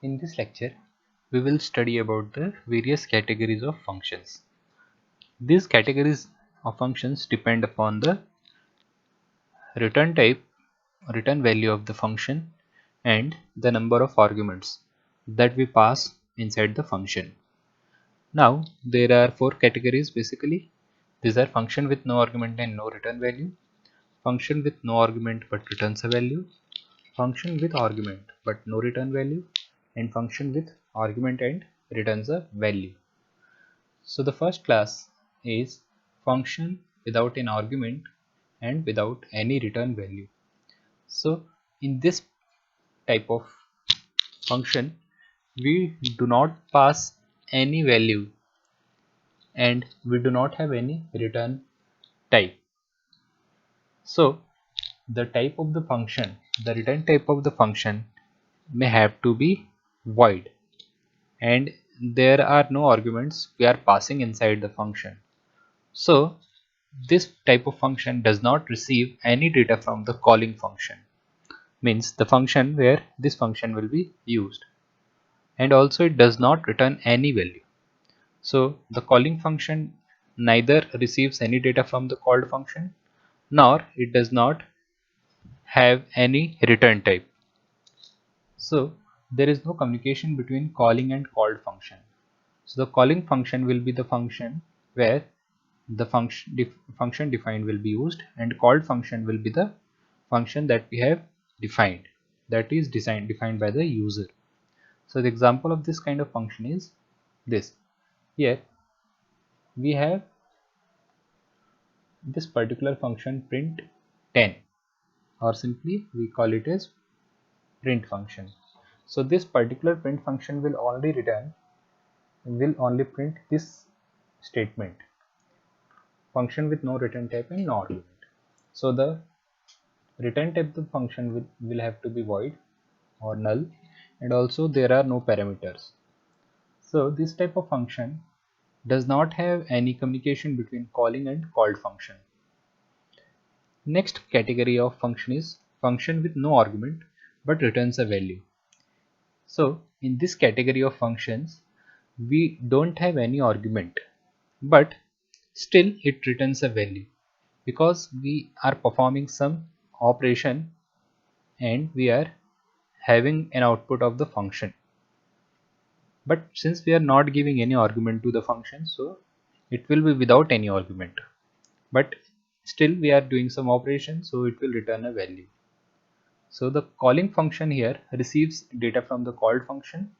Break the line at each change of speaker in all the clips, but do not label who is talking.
In this lecture, we will study about the various categories of functions. These categories of functions depend upon the return type, return value of the function, and the number of arguments that we pass inside the function. Now, there are four categories basically. These are function with no argument and no return value, function with no argument but returns a value, function with argument but no return value, and function with argument and returns a value. So the first class is function without an argument and without any return value. So in this type of function, we do not pass any value and we do not have any return type. So the type of the function, the return type of the function may have to be void, and there are no arguments we are passing inside the function. So this type of function does not receive any data from the calling function, means the function where this function will be used, and also it does not return any value. So the calling function neither receives any data from the called function, nor it does not have any return type. So there is no communication between calling and called function. So the calling function will be the function where the function defined will be used, and called function will be the function that we have defined, that is defined by the user. So the example of this kind of function is this. Here we have this particular function print 10, or simply we call it as print function. So this particular print function will only print this statement, function with no return type and no argument. So the return type of the function will have to be void or null, and also there are no parameters. So this type of function does not have any communication between calling and called function. Next category of function is function with no argument but returns a value. So in this category of functions, we don't have any argument, but still it returns a value because we are performing some operation and we are having an output of the function. But since we are not giving any argument to the function, so it will be without any argument, but still we are doing some operation, so it will return a value. So the calling function here receives data from the called function,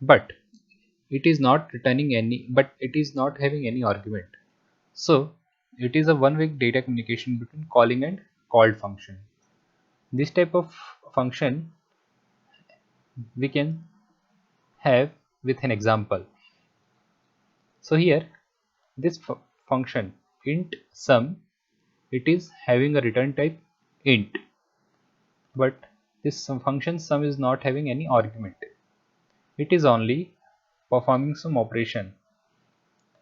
but it is not having any argument. So it is a one-way data communication between calling and called function. This type of function we can have with an example. So here this function int sum, it is having a return type int, but this function sum is not having any argument. It is only performing some operation.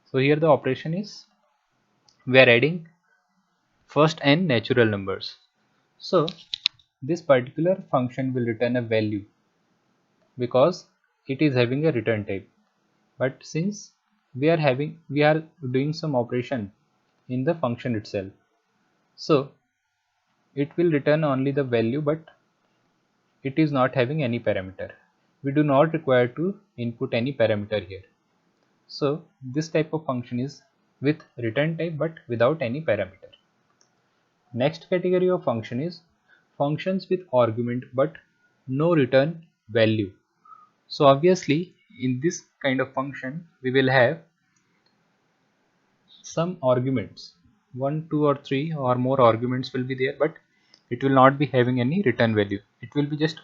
So here the operation is we are adding first n natural numbers. So this particular function will return a value because it is having a return type. But since we are doing some operation in the function itself, so it will return only the value, but it is not having any parameter. We do not require to input any parameter here. So this type of function is with return type but without any parameter. Next category of function is functions with argument but no return value. So obviously in this kind of function we will have some arguments, 1, 2 or 3 or more arguments will be there, but it will not be having any return value. It will be just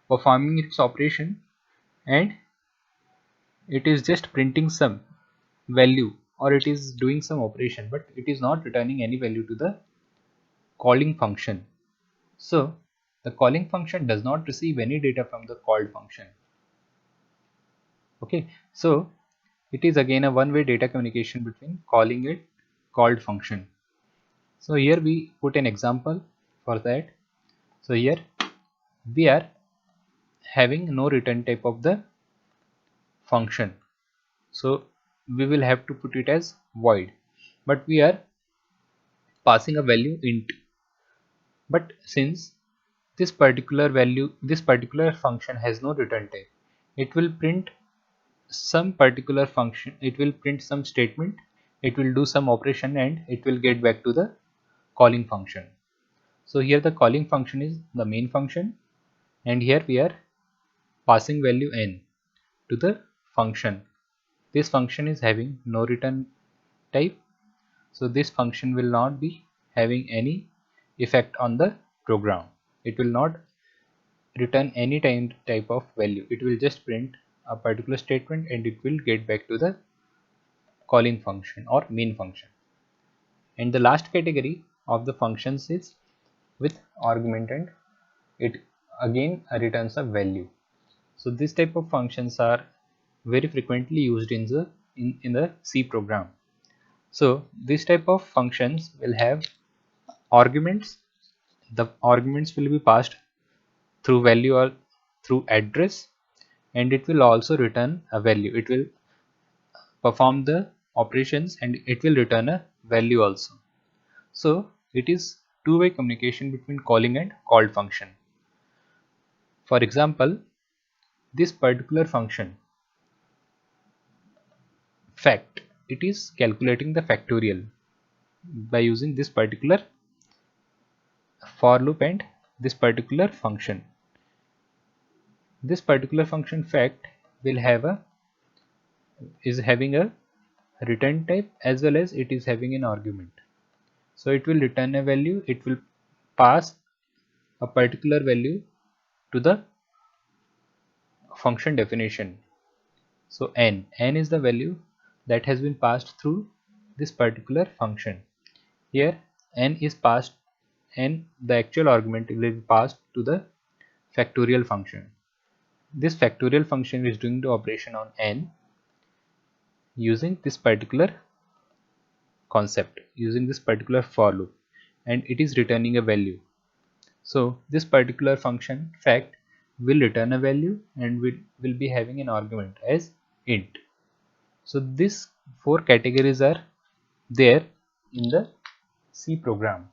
performing its operation and it is just printing some value, or it is doing some operation, but it is not returning any value to the calling function. So the calling function does not receive any data from the called function. Okay, so it is again a one-way data communication between calling and called function. So here we put an example for that. So here we are having no return type of the function, so we will have to put it as void, but we are passing a value int. But since this particular function has no return type, it will print some particular function, it will print some statement, it will do some operation, and it will get back to the calling function. So here the calling function is the main function, and here we are passing value n to the function. This function is having no return type, so this function will not be having any effect on the program. It will not return any type of value. It will just print a particular statement and it will get back to the calling function or main function. And the last category of the functions is with argument, and it again returns a value. So this type of functions are very frequently used in the C program. So this type of functions will have arguments. The arguments will be passed through value or through address, and it will also return a value. It will perform the operations and it will return a value also. So it is two-way communication between calling and called function. For example, this particular function fact, it is calculating the factorial by using this particular for loop and this particular function. This particular function fact will have a is having a return type as well as it is having an argument. So it will return a value, it will pass a particular value to the function definition. So n is the value that has been passed through this particular function. Here n is passed, and the actual argument will be passed to the factorial function. This factorial function is doing the operation on n using this particular concept, using this particular for loop, and it is returning a value. So this particular function fact will return a value and will be having an argument as int. So these four categories are there in the C program.